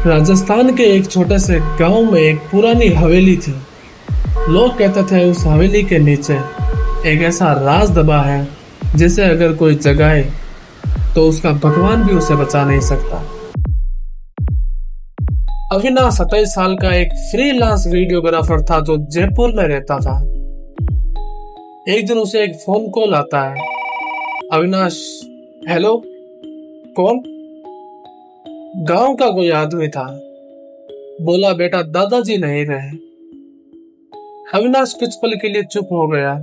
राजस्थान के एक छोटे से गांव में एक पुरानी हवेली थी। लोग कहते थे उस हवेली के नीचे एक ऐसा राज दबा है जिसे अगर कोई जगाए तो उसका भगवान भी उसे बचा नहीं सकता। अविनाश 27 साल का एक फ्रीलांस वीडियोग्राफर था जो जयपुर में रहता था। एक दिन उसे एक फोन कॉल आता है। अविनाश, हेलो, कौन? गांव का कोई आदमी था। बोला, बेटा दादाजी नहीं रहे। अविनाश कुछ पल के लिए चुप हो गया।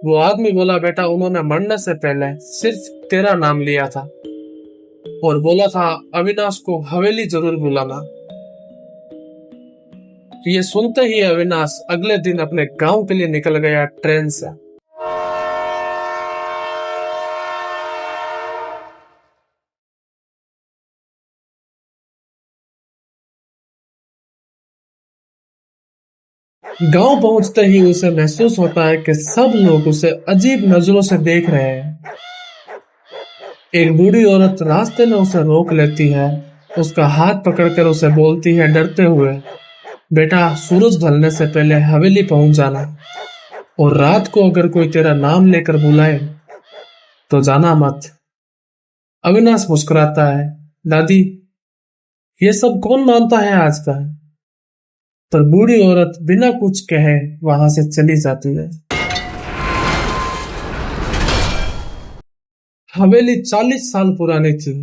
वो आदमी बोला, बेटा उन्होंने मरने से पहले सिर्फ तेरा नाम लिया था और बोला था अविनाश को हवेली जरूर बुलाना। ये सुनते ही अविनाश अगले दिन अपने गांव के लिए निकल गया ट्रेन से। गांव पहुंचते ही उसे महसूस होता है कि सब लोग उसे अजीब नजरों से देख रहे हैं। एक बूढ़ी औरत रास्ते में उसे रोक लेती है, उसका हाथ पकड़कर उसे बोलती है डरते हुए, बेटा सूरज ढलने से पहले हवेली पहुंच जाना और रात को अगर कोई तेरा नाम लेकर बुलाए तो जाना मत। अविनाश मुस्कुराता है, दादी ये सब कौन मानता है आजकल? पर बूढ़ी औरत बिना कुछ कहे वहां से चली जाती है। हवेली 40 साल पुरानी थी।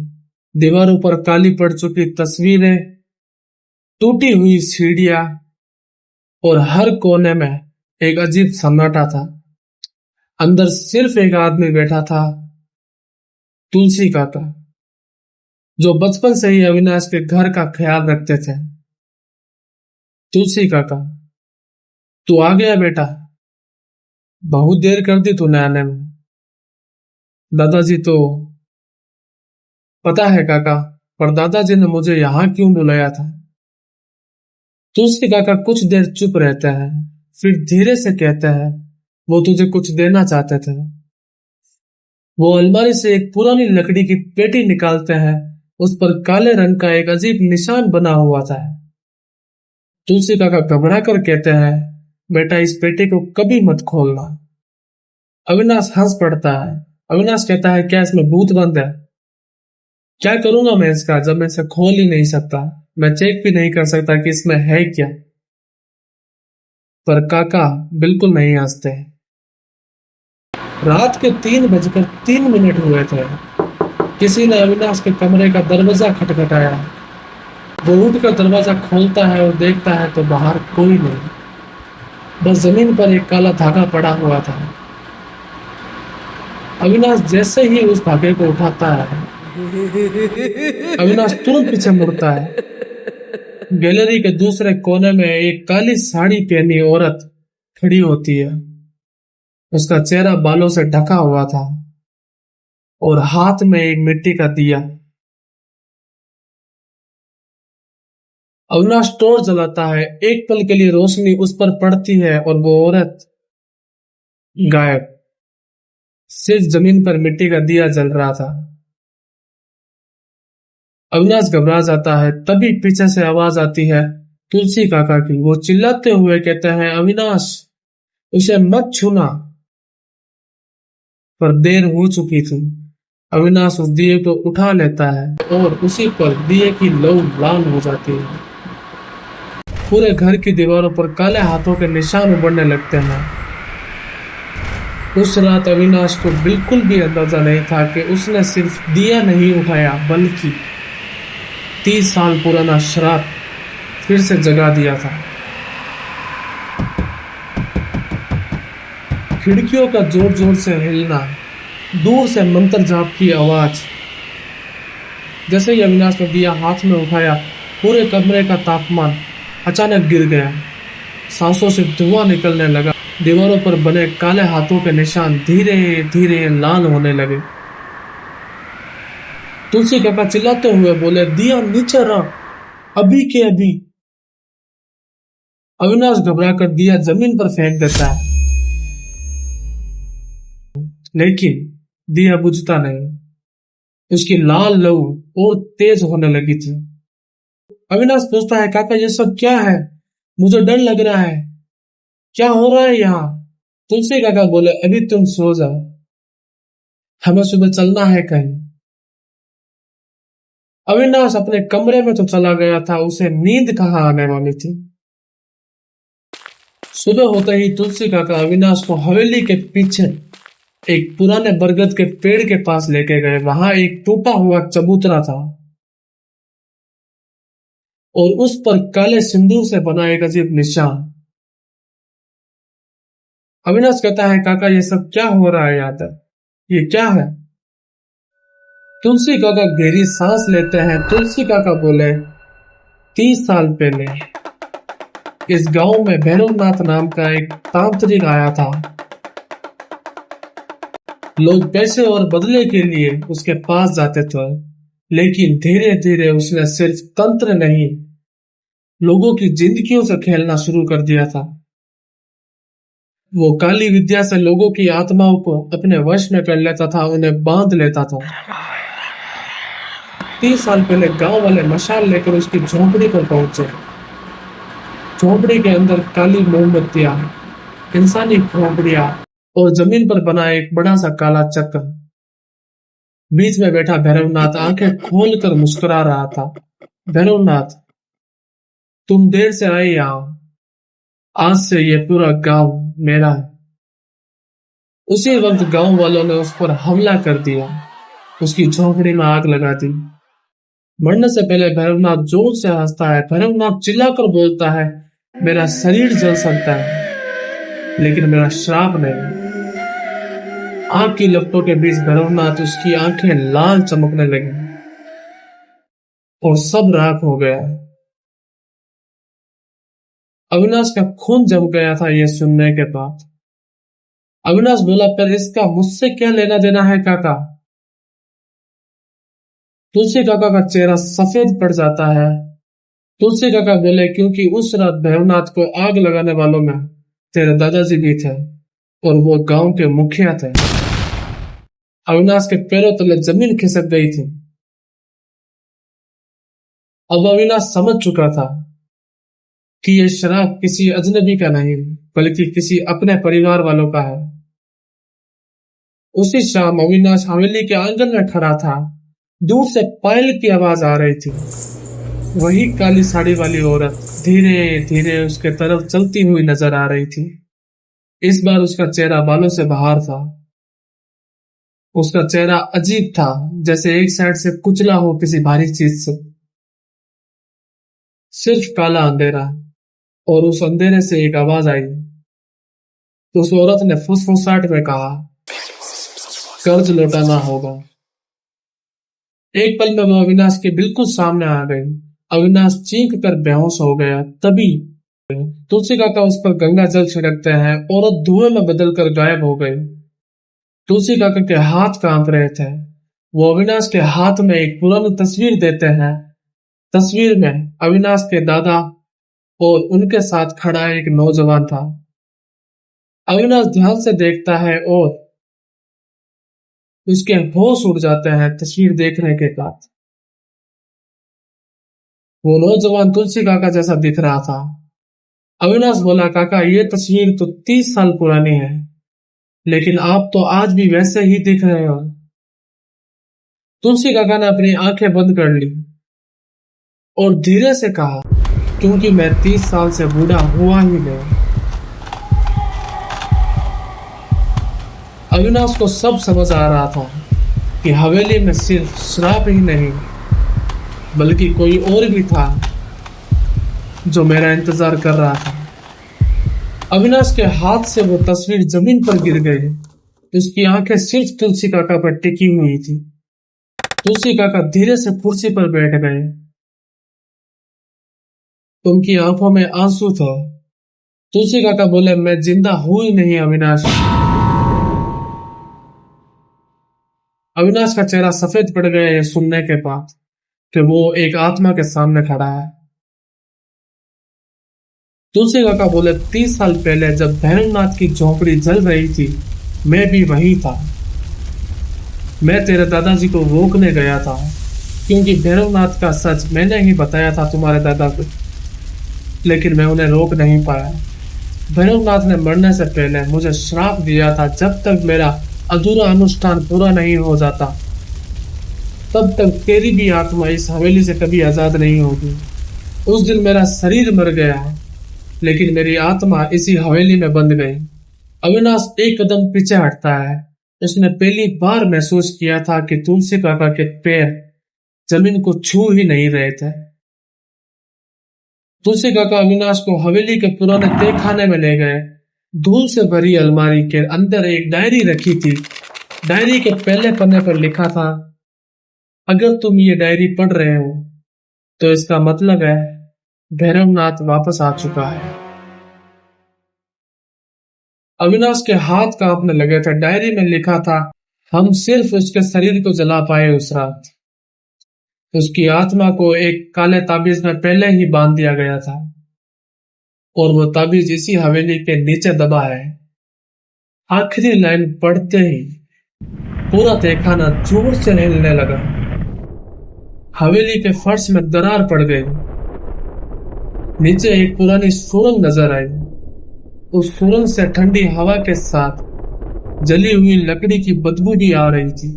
दीवारों पर काली पड़ चुकी तस्वीरें, टूटी हुई सीढ़ियां और हर कोने में एक अजीब सन्नाटा था। अंदर सिर्फ एक आदमी बैठा था, तुलसी काका, जो बचपन से ही अविनाश के घर का ख्याल रखते थे। तुलसी काका, तू आ गया बेटा, बहुत देर कर दी तूने आने में। दादाजी तो पता है काका, पर दादाजी ने मुझे यहाँ क्यों बुलाया था? तुलसी काका कुछ देर चुप रहता है, फिर धीरे से कहता है, वो तुझे कुछ देना चाहते थे। वो अलमारी से एक पुरानी लकड़ी की पेटी निकालते हैं, उस पर काले रंग का एक अजीब निशान बना हुआ था। तुलसी काका घबरा कर कहते हैं, बेटा इस पेटी को कभी मत खोलना। अविनाश हंस पड़ता है। अविनाश कहता है, क्या इसमें भूत बंद है? क्या करूंगा मैं इसका जब मैं इसे खोल ही नहीं सकता? मैं चेक भी नहीं कर सकता कि इसमें है क्या। पर काका बिल्कुल नहीं हंसते। रात के 3:03 हुए थे। किसी ने अविनाश के कमरे का दरवाजा खटखटाया। वो उठकर दरवाजा खोलता है और देखता है तो बाहर कोई नहीं, बस जमीन पर एक काला धागा पड़ा हुआ था। अविनाश जैसे ही उस धागे को उठाता है, अविनाश तुरंत पीछे मुड़ता है। गैलरी के दूसरे कोने में एक काली साड़ी पहनी औरत खड़ी होती है। उसका चेहरा बालों से ढका हुआ था और हाथ में एक मिट्टी का दिया। अविनाश टॉर्च जलाता है। एक पल के लिए रोशनी उस पर पड़ती है और वो औरत गायब। सिर्फ जमीन पर मिट्टी का दिया जल रहा था। अविनाश घबरा जाता है। तभी पीछे से आवाज आती है, तुलसी काका की। वो चिल्लाते हुए कहते हैं, अविनाश उसे मत छूना। पर देर हो चुकी थी। अविनाश उस दिए को उठा लेता है और उसी पर दिए की लौ लाल हो जाती है। पूरे घर की दीवारों पर काले हाथों के निशान उभरने लगते हैं। उस रात अविनाश को बिल्कुल भी अंदाजा नहीं था कि उसने सिर्फ दिया नहीं उठाया, बल्कि 30 साल पुराना श्राप फिर से जगा दिया था। खिड़कियों का जोर जोर से हिलना, दूर से मंत्र जाप की आवाज। जैसे ही अविनाश ने दिया हाथ में उठाया, पूरे कमरे का तापमान अचानक गिर गया। सांसों से धुआं निकलने लगा। दीवारों पर बने काले हाथों के निशान धीरे धीरे लाल होने लगे। तुलसी काका चिल्लाते हुए बोले, दिया नीचे रख, अभी के अभी। अविनाश घबराकर दिया जमीन पर फेंक देता है, लेकिन दिया बुझता नहीं। उसकी लाल लौ और तेज होने लगी थी। अविनाश पूछता है, काका ये सब क्या है? मुझे डर लग रहा है, क्या हो रहा है यहाँ? तुलसी काका बोले, अभी तुम सो जाओ, हमें सुबह चलना है कहीं। अविनाश अपने कमरे में तो चला गया था, उसे नींद कहाँ आने वाली थी। सुबह होते ही तुलसी काका अविनाश को हवेली के पीछे एक पुराने बरगद के पेड़ के पास लेके गए। वहां एक टूटा हुआ चबूतरा था और उस पर काले सिंदूर से बना एक अजीब निशान। अविनाश कहता है, काका ये सब क्या हो रहा है यहाँ तक, ये क्या है? तुलसी काका गहरी सांस लेते हैं। तुलसी काका बोले, 30 साल पहले इस गांव में भैरवनाथ नाम का एक तांत्रिक आया था। लोग पैसे और बदले के लिए उसके पास जाते थे, लेकिन धीरे धीरे उसने सिर्फ तंत्र नहीं, लोगों की जिंदगियों से खेलना शुरू कर दिया था। वो काली विद्या से लोगों की आत्माओं को अपने वश में कर लेता था, उन्हें बांध लेता था। 30 साल पहले गांव वाले मशाल लेकर उसकी झोंपड़ी पर पहुंचे। झोंपड़ी के अंदर काली मोमबत्तियां, इंसानी खोपड़ियां और जमीन पर बना एक बड़ा सा काला चक्र। बीच में बैठा भैरवनाथ आंखें खोलकर मुस्कुरा रहा था। भैरवनाथ, तुम देर से आए यहाँ, आज से ये पूरा गांव मेरा है। उसी वक्त गांव वालों ने उस पर हमला कर दिया, उसकी झोंपड़ी में आग लगा दी। मरने से पहले भैरवनाथ जोर से हंसता है। भैरवनाथ चिल्लाकर बोलता है, मेरा शरीर जल सकता है लेकिन मेरा श्राप नहीं। आग की लपटों के बीच भैरवनाथ, उसकी आंखें लाल चमकने लगी और सब राख हो गया। अविनाश का खून जम गया था यह सुनने के बाद। अविनाश बोला, पर इसका मुझसे क्या लेना देना है काका? तुलसी काका का चेहरा सफेद पड़ जाता है। तुलसी काका बोले, क्योंकि उस रात भैरवनाथ को आग लगाने वालों में तेरे दादाजी भी थे और वो गांव के मुखिया थे। अविनाश के पैरों तले जमीन खिसक गई थी। अब अविनाश समझ चुका था कि यह शराब किसी अजनबी का नहीं बल्कि किसी अपने परिवार वालों का है। उसी शाम अविनाश हवेली के आंगन में खड़ा था। दूर से पायल की आवाज आ रही थी। वही काली साड़ी वाली औरत धीरे धीरे उसके तरफ चलती हुई नजर आ रही थी। इस बार उसका चेहरा बालों से बाहर था। उसका चेहरा अजीब था, जैसे एक साइड से कुचला हो किसी भारी चीज से। सिर्फ काला अंधेरा, और उस अंधेरे से एक आवाज आई। तो उस औरत ने फुसफुसाहट में कहा, कर्ज लौटाना होगा। एक पल में वो अविनाश के बिल्कुल सामने आ गई। अविनाश चीख कर बेहोश हो गया। तभी तुलसी काका उस पर गंगा जल छिड़कते हैं। औरत धुएं में बदलकर गायब हो गई। तुलसी काका के हाथ कांप रहे थे। वो अविनाश के हाथ में एक पुरानी तस्वीर देते हैं। तस्वीर में अविनाश के दादा और उनके साथ खड़ा एक नौजवान था। अविनाश ध्यान से देखता है और उसके होश उड़ जाते हैं तस्वीर देखने के बाद। वो नौजवान तुलसी काका जैसा दिख रहा था। अविनाश बोला, काका ये तस्वीर तो 30 साल पुरानी है, लेकिन आप तो आज भी वैसे ही दिख रहे हो। तुलसी काका ने अपनी आंखें बंद कर ली और धीरे से कहा, क्योंकि मैं 30 साल से बूढ़ा हुआ ही नहीं। अविनाश को सब समझ आ रहा था कि हवेली में सिर्फ श्राप ही नहीं बल्कि कोई और भी था जो मेरा इंतजार कर रहा था। अविनाश के हाथ से वो तस्वीर जमीन पर गिर गई। उसकी आंखें सिर्फ तुलसी काका पर टिकी हुई थी। तुलसी काका धीरे से कुर्सी पर बैठ गए। उनकी आंखों में आंसू थे। तुलसी काका बोले, मैं जिंदा हूं ही नहीं अविनाश। अविनाश का चेहरा सफेद पड़ गया ये सुनने के बाद कि वो एक आत्मा के सामने खड़ा है। तुलसी काका बोले, 30 साल पहले जब भैरवनाथ की झोंपड़ी जल रही थी, मैं भी वही था। मैं तेरे दादाजी को रोकने गया था, क्योंकि भैरवनाथ का सच मैंने ही बताया था तुम्हारे दादा को, लेकिन मैं उन्हें रोक नहीं पाया। भैरवनाथ ने मरने से पहले मुझे श्राप दिया था, जब तक मेरा अधूरा अनुष्ठान पूरा नहीं हो जाता तब तक तेरी भी आत्मा इस हवेली से कभी आजाद नहीं होगी। उस दिन मेरा शरीर मर गया, लेकिन मेरी आत्मा इसी हवेली में बंद गई। अविनाश एक कदम पीछे हटता है। उसने पहली बार महसूस किया था कि तुलसी काका के पैर जमीन को छू ही नहीं रहे थे। तुलसी काका अविनाश को हवेली के पुराने तहखाने में ले गए। धूल से भरी अलमारी के अंदर एक डायरी रखी थी। डायरी के पहले पन्ने पर लिखा था, अगर तुम ये डायरी पढ़ रहे हो तो इसका मतलब है भैरवनाथ वापस आ चुका है। अविनाश के हाथ कांपने लगे थे। डायरी में लिखा था, हम सिर्फ उसके शरीर को जला पाए उस रात। उसकी आत्मा को एक काले ताबीज में पहले ही बांध दिया गया था और वो ताबीज इसी हवेली के नीचे दबा है। आखिरी लाइन पढ़ते ही पूरा तहखाना जोर से हिलने लगा। हवेली के फर्श में दरार पड़ गई। नीचे एक पुरानी सुरंग नजर आई। उस सुरंग से ठंडी हवा के साथ जली हुई लकड़ी की बदबू भी आ रही थी।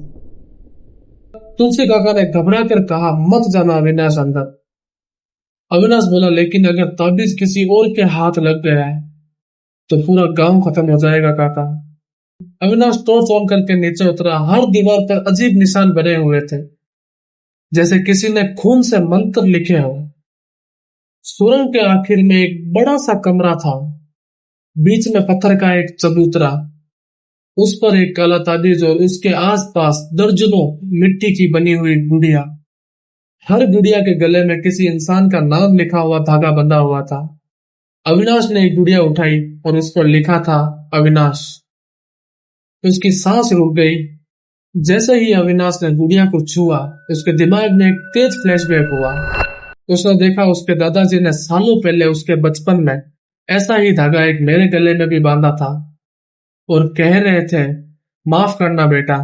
तुलसी काका ने घबरा कर कहा, मत जाना अविनाश अंदर। अविनाश बोला, लेकिन अगर ताबीज किसी और के हाथ लग गया है तो पूरा गांव खत्म हो जाएगा काका। अविनाश टॉर्च ऑन करके नीचे उतरा। हर दीवार पर अजीब निशान बने हुए थे, जैसे किसी ने खून से मंत्र लिखे हो। सुरंग के आखिर में एक बड़ा सा कमरा था। बीच में पत्थर का एक चबूतरा, उस पर एक काला ताबीज और उसके आसपास दर्जनों मिट्टी की बनी हुई गुड़िया। हर गुड़िया के गले में किसी इंसान का नाम लिखा हुआ धागा बंधा हुआ था। अविनाश ने एक गुड़िया उठाई और उस पर लिखा था, अविनाश। उसकी सांस रुक गई। जैसे ही अविनाश ने गुड़िया को छुआ, उसके दिमाग में एक तेज फ्लैशबैक हुआ। उसने देखा उसके दादाजी ने सालों पहले उसके बचपन में ऐसा ही धागा एक मेरे गले में भी बांधा था और कह रहे थे, माफ करना बेटा,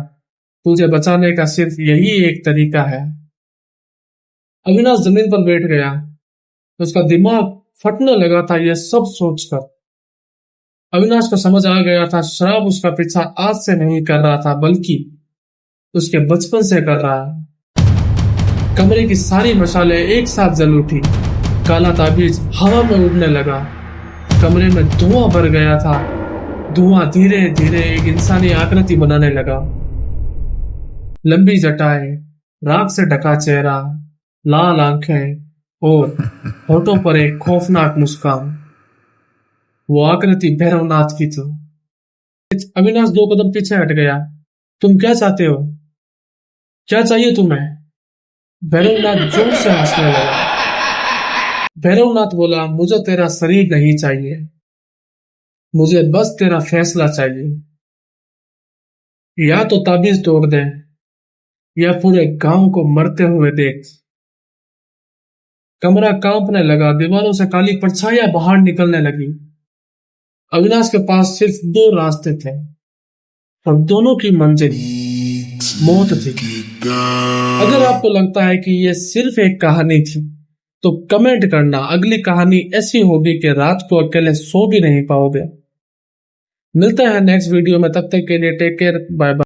तुझे बचाने का सिर्फ यही एक तरीका है। अविनाश जमीन पर बैठ गया। उसका दिमाग फटने लगा था यह सब सोचकर। अविनाश को समझ आ गया था, शराब उसका पीछा आज से नहीं कर रहा था, बल्कि उसके बचपन से कर रहा है। कमरे की सारी मशालें एक साथ जल उठी। काला ताबीज हवा में उड़ने लगा। कमरे में धुआं भर गया था। धुआं धीरे धीरे एक इंसानी आकृति बनाने लगा। लंबी जटाएं, राख से ढका चेहरा, लाल आंखें और होठों पर एक खौफनाक मुस्कान। वो आकृति भैरवनाथ की थी। अविनाश 2 कदम पीछे हट गया। तुम क्या चाहते हो? क्या चाहिए तुम्हें? भैरवनाथ जोर से हंसने लगा। भैरवनाथ बोला, मुझे तेरा शरीर नहीं चाहिए, मुझे बस तेरा फैसला चाहिए। या तो ताबीज तोड़ दे या पूरे गांव को मरते हुए देख। कमरा कांपने लगा। दीवारों से काली परछाइयां बाहर निकलने लगी। अविनाश के पास सिर्फ 2 रास्ते थे और दोनों की मंजिल मौत थी। अगर आपको लगता है कि यह सिर्फ एक कहानी थी तो कमेंट करना। अगली कहानी ऐसी होगी कि रात को अकेले सो भी नहीं पाओगे। मिलते हैं नेक्स्ट वीडियो में, तब तक के लिए टेक केयर, बाय बाय।